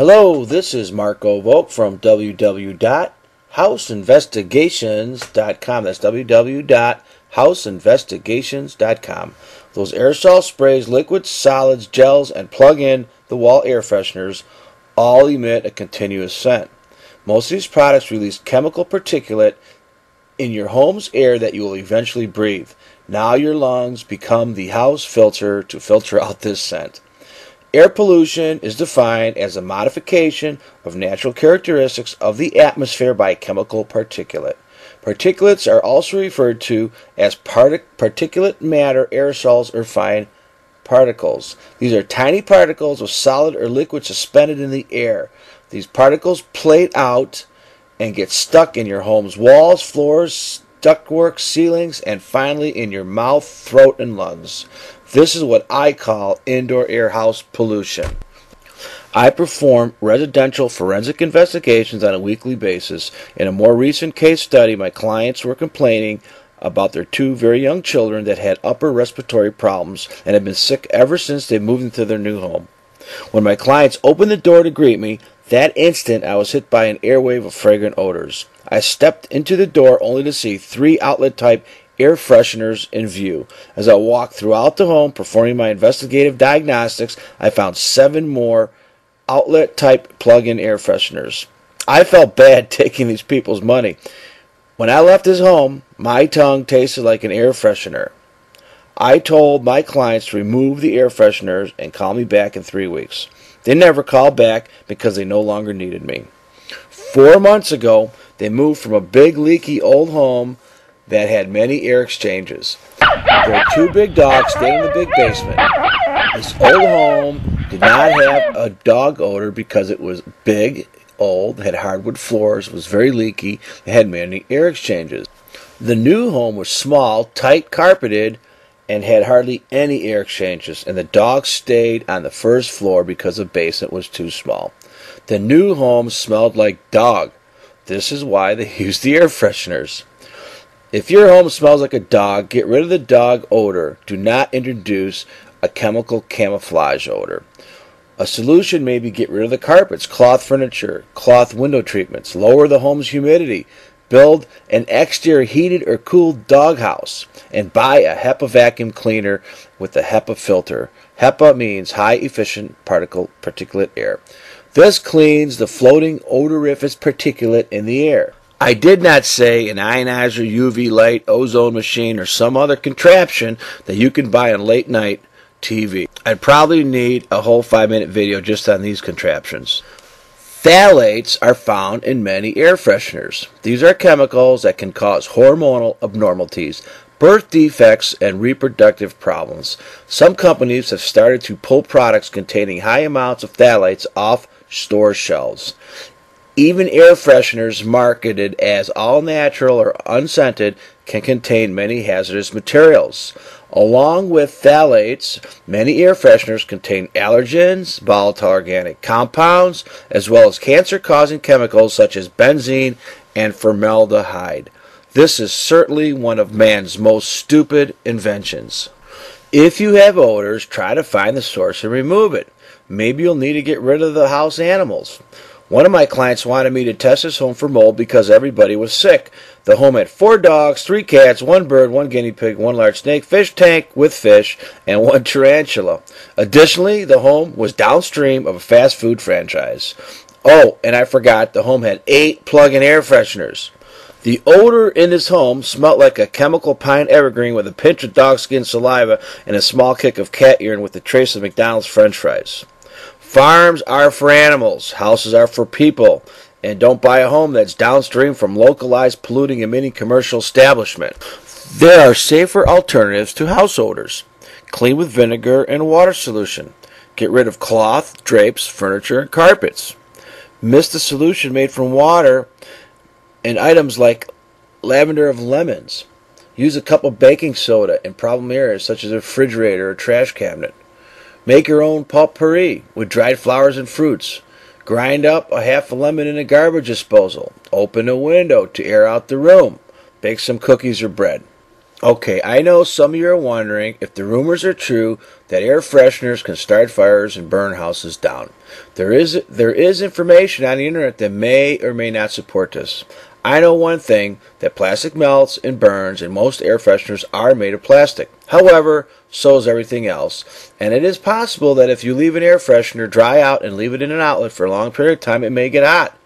Hello, this is Marco Volk from www.houseinvestigations.com. That's www.houseinvestigations.com. Those aerosol sprays, liquids, solids, gels, and plug-in the wall air fresheners all emit a continuous scent. Most of these products release chemical particulate in your home's air that you will eventually breathe. Now your lungs become the house filter to filter out this scent. Air pollution is defined as a modification of natural characteristics of the atmosphere by chemical particulate. Particulates are also referred to as particulate matter, aerosols, or fine particles. These are tiny particles of solid or liquid suspended in the air. These particles plate out and get stuck in your home's walls, floors, ductwork, ceilings, and finally in your mouth, throat, and lungs. This is what I call indoor air house pollution. I perform residential forensic investigations on a weekly basis. In a more recent case study, my clients were complaining about their two very young children that had upper respiratory problems and had been sick ever since they moved into their new home. When my clients opened the door to greet me, that instant I was hit by an airwave of fragrant odors. I stepped into the door only to see 3 outlet-type air fresheners in view. As I walked throughout the home performing my investigative diagnostics, I found 7 more outlet-type plug-in air fresheners. I felt bad taking these people's money. When I left his home, my tongue tasted like an air freshener. I told my clients to remove the air fresheners and call me back in 3 weeks. They never called back because they no longer needed me. 4 months ago, they moved from a big leaky old home that had many air exchanges. Their 2 big dogs stayed in the big basement. This old home did not have a dog odor because it was big, old, had hardwood floors, was very leaky, and had many air exchanges. The new home was small, tight carpeted, and had hardly any air exchanges, and the dogs stayed on the first floor because the basement was too small. The new home smelled like dog. This is why they used the air fresheners. If your home smells like a dog, get rid of the dog odor. Do not introduce a chemical camouflage odor. A solution may be get rid of the carpets, cloth furniture, cloth window treatments, lower the home's humidity, build an exterior heated or cooled doghouse, and buy a HEPA vacuum cleaner with a HEPA filter. HEPA means high efficient particulate air. This cleans the floating odoriferous particulate in the air. I did not say an ionizer, UV light, ozone machine, or some other contraption that you can buy on late night TV. I'd probably need a whole 5-minute video just on these contraptions. Phthalates are found in many air fresheners. These are chemicals that can cause hormonal abnormalities, birth defects, and reproductive problems. Some companies have started to pull products containing high amounts of phthalates off store shelves. Even air fresheners marketed as all-natural or unscented can contain many hazardous materials. Along with phthalates, many air fresheners contain allergens, volatile organic compounds, as well as cancer-causing chemicals such as benzene and formaldehyde. This is certainly one of man's most stupid inventions. If you have odors, try to find the source and remove it. Maybe you'll need to get rid of the house animals. One of my clients wanted me to test his home for mold because everybody was sick. The home had 4 dogs, 3 cats, 1 bird, 1 guinea pig, 1 large snake, fish tank with fish, and 1 tarantula. Additionally, the home was downstream of a fast food franchise. Oh, and I forgot, the home had 8 plug-in air fresheners. The odor in this home smelled like a chemical pine evergreen with a pinch of dog skin saliva and a small kick of cat urine with a trace of McDonald's french fries. Farms are for animals, houses are for people, and don't buy a home that's downstream from localized polluting emitting commercial establishment. There are safer alternatives to house odors. Clean with vinegar and water solution. Get rid of cloth, drapes, furniture, and carpets. Mist the solution made from water and items like lavender of lemons. Use a cup of baking soda in problem areas such as a refrigerator or trash cabinet. Make your own potpourri with dried flowers and fruits. Grind up a half a lemon in a garbage disposal. Open a window to air out the room. Bake some cookies or bread. Okay, I know some of you are wondering if the rumors are true that air fresheners can start fires and burn houses down. There is information on the internet that may or may not support this. I know one thing, that plastic melts and burns, and most air fresheners are made of plastic. However, so is everything else, and it is possible that if you leave an air freshener dry out and leave it in an outlet for a long period of time, it may get hot.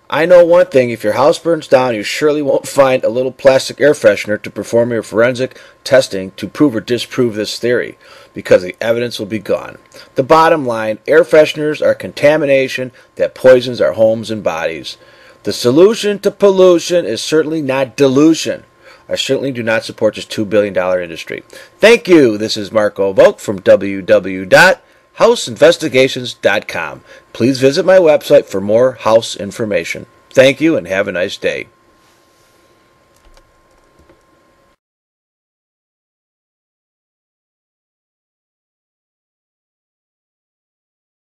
I know one thing, if your house burns down, you surely won't find a little plastic air freshener to perform your forensic testing to prove or disprove this theory, because the evidence will be gone. The bottom line, air fresheners are contamination that poisons our homes and bodies. The solution to pollution is certainly not dilution. I certainly do not support this $2 billion industry. Thank you. This is Marco Volk from www.houseinvestigations.com. Please visit my website for more house information. Thank you and have a nice day.